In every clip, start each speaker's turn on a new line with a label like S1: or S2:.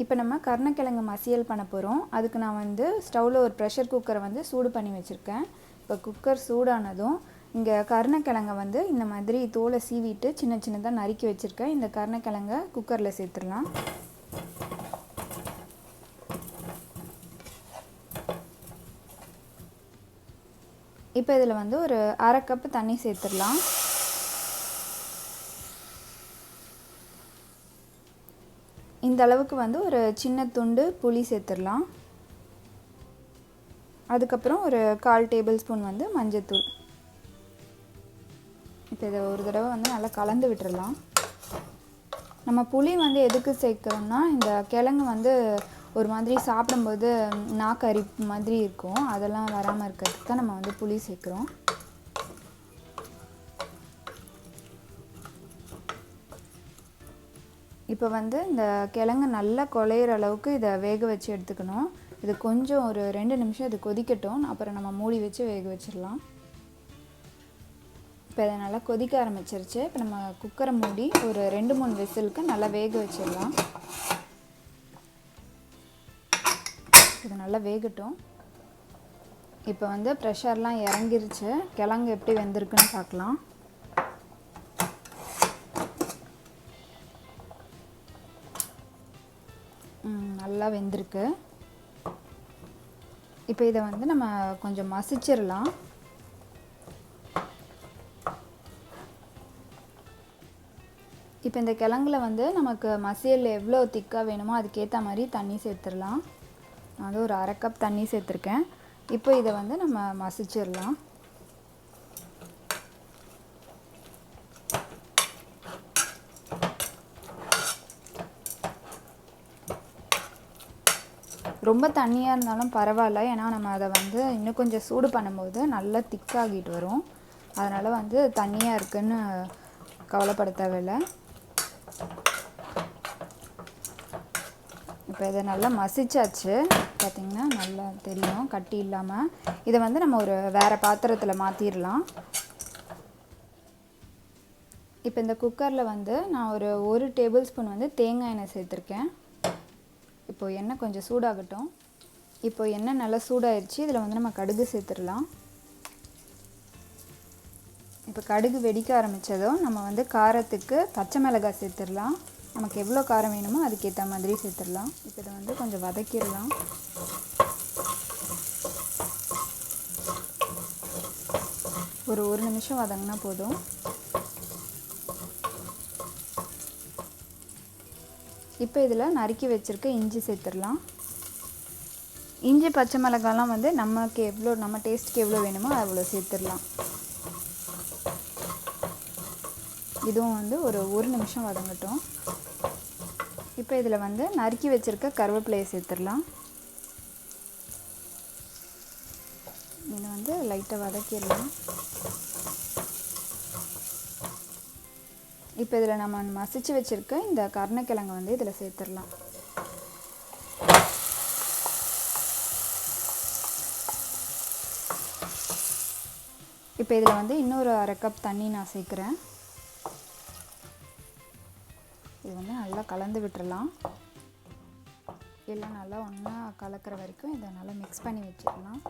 S1: இப்போ நம்ம கருணக்கிழங்கு மசியல் பண்ண போகிறோம். அதுக்கு நான் வந்து ஸ்டவ்வில் ஒரு ப்ரெஷர் குக்கரை வந்து சூடு பண்ணி வச்சுருக்கேன். இப்போ குக்கர் சூடானதும் இங்கே கருணக்கிழங்கை வந்து இந்த மாதிரி தோலை சீவிட்டு சின்ன சின்னதாக நறுக்கி வச்சுருக்கேன். இந்த கருணக்கிழங்கை குக்கரில் சேர்த்துடலாம். இப்போ இதில் வந்து ஒரு அரை கப்பு தண்ணி சேர்த்துடலாம். இந்த அளவுக்கு வந்து ஒரு சின்ன துண்டு புளி சேர்த்துடலாம். அதுக்கப்புறம் ஒரு 1/4 டேபிள் ஸ்பூன் வந்து மஞ்சள்தூள். இப்போ இதை ஒரு தடவை வந்து நல்லா கலந்து விட்டுடலாம். நம்ம புளி வந்து எதுக்கு சேர்க்குறோம்னா, இந்த கிழங்கு வந்து ஒரு மாதிரி சாப்பிடும்போது நாக்கு அரிப்பு மாதிரி இருக்கும், அதெல்லாம் வராமல் இருக்கிறதுக்கு தான் நம்ம வந்து புளி சேர்க்குறோம். இப்போ வந்து இந்த கிழங்கு நல்லா குழையிற அளவுக்கு இதை வேக வச்சு எடுத்துக்கணும். இது கொஞ்சம் ஒரு 2 நிமிஷம் இது கொதிக்கட்டும், அப்புறம் நம்ம மூடி வச்சு வேக வச்சிடலாம். இப்போ இதை நல்லா கொதிக்க ஆரம்பிச்சிருச்சு. இப்போ நம்ம குக்கரை மூடி ஒரு 2-3 விசிலுக்கு நல்லா வேக வச்சிடலாம். இது நல்லா வேகட்டும். இப்போ வந்து ப்ரெஷர்லாம் இறங்கிருச்சு. கிழங்கு எப்படி வெந்திருக்குன்னு பார்க்கலாம். நல்லா வெந்திருக்கு. இப்போ இதை வந்து நம்ம கொஞ்சம் மசிச்சிடலாம். இப்போ இந்த கிழங்குல வந்து நமக்கு மசியல் எவ்வளோ திக்காக வேணுமோ அதுக்கேற்ற மாதிரி தண்ணி சேர்த்துடலாம். நான் வந்து ஒரு அரை கப் தண்ணி சேர்த்துருக்கேன். இப்போ இதை வந்து நம்ம மசிச்சிடலாம். ரொம்ப தண்ணியாக இருந்தாலும் பரவாயில்ல, ஏன்னா நம்ம அதை வந்து இன்னும் கொஞ்சம் சூடு பண்ணும்போது நல்லா திக்காகிட்டு வரும். அதனால் வந்து தண்ணியாக இருக்குன்னு கவலைப்பட தேவையில்லை. இப்போ இதை நல்லா மசிச்சாச்சு. பார்த்திங்கன்னா நல்லா தெரியும் கட்டி இல்லாமல். இதை வந்து நம்ம ஒரு வேறு பாத்திரத்தில் மாற்றிடலாம். இப்போ இந்த குக்கரில் வந்து நான் ஒரு 1 டேபிள் ஸ்பூன் வந்து தேங்காய் எண்ணெய் சேர்த்துருக்கேன். இப்போது எண்ணெய் கொஞ்சம் சூடாகட்டும். இப்போ எண்ணெய் நல்லா சூடாகிடுச்சு. இதில் வந்து நம்ம கடுகு சேர்த்துடலாம். இப்போ கடுகு வெடிக்க ஆரம்பித்ததும் நம்ம வந்து காரத்துக்கு பச்சை மிளகாய் சேர்த்துடலாம். நமக்கு எவ்வளோ காரம் வேணுமோ அதுக்கேற்ற மாதிரி சேர்த்துடலாம். இப்போ இதை வந்து கொஞ்சம் வதக்கிடலாம். ஒரு 1 நிமிஷம் வதங்கினா போதும். இப்போ இதில் நறுக்கி வச்சுருக்க இஞ்சி சேர்த்துடலாம். இஞ்சி பச்சை மிளகாலாம் வந்து நம்ம டேஸ்ட்டுக்கு எவ்வளோ வேணுமோ அவ்வளோ சேர்த்துடலாம். இதுவும் வந்து ஒரு 1 நிமிஷம் வதங்கட்டும். இப்போ இதில் வந்து நறுக்கி வச்சுருக்க கருவேப்பிலையை சேர்த்துடலாம். இதை வந்து லைட்டாக வதக்கிடலாம். இப்போ இதில் நம்ம மசிச்சு வச்சுருக்க இந்த கருணக்கிழங்கை வந்து இதில் சேர்த்துடலாம். இப்போ இதில் வந்து இன்னொரு அரை கப் தண்ணி நான் சேர்க்குறேன். இது வந்து நல்லா கலந்து விட்டுறலாம். எல்லாம் நல்லா ஒன்றா கலக்கிற வரைக்கும் இதை நல்லா மிக்ஸ் பண்ணி வச்சிடலாம்.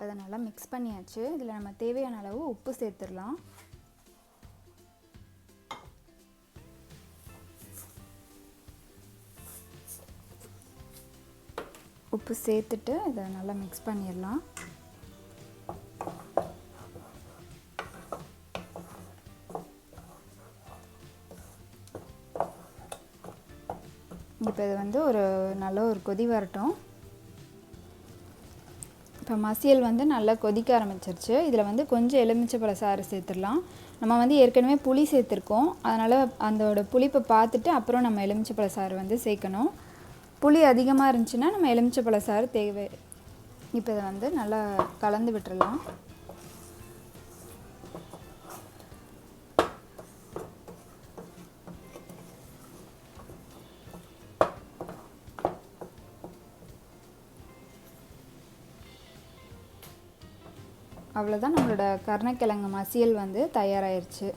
S1: அதை நல்லா மிக்ஸ் பண்ணியாச்சு. இதில் நம்ம தேவையான அளவு உப்பு சேர்த்துடலாம். உப்பு சேர்த்துட்டு இதை நல்லா மிக்ஸ் பண்ணிடலாம். இப்போ இது வந்து நல்ல ஒரு கொதி வரட்டும். இப்போ மசியல் வந்து நல்லா கொதிக்க ஆரம்பிச்சிருச்சு. இதில் வந்து கொஞ்சம் எலுமிச்சைப்பழ சாறு சேர்த்துடலாம். நம்ம வந்து ஏற்கனவே புளி சேர்த்துருக்கோம், அதனால் அதோட புளிப்பை பார்த்துட்டு அப்புறம் நம்ம எலுமிச்சைப்பழ சாறு வந்து சேர்க்கணும். புளி அதிகமாக இருந்துச்சுன்னா நம்ம எலுமிச்சைப்பழ சாறு தேவை. இப்போ இதை வந்து நல்லா கலந்து விட்டுறலாம். அவ்வளோதான், நம்மளோட கருணைக்கிழங்கு மசியல் வந்து தயாராகிருச்சு.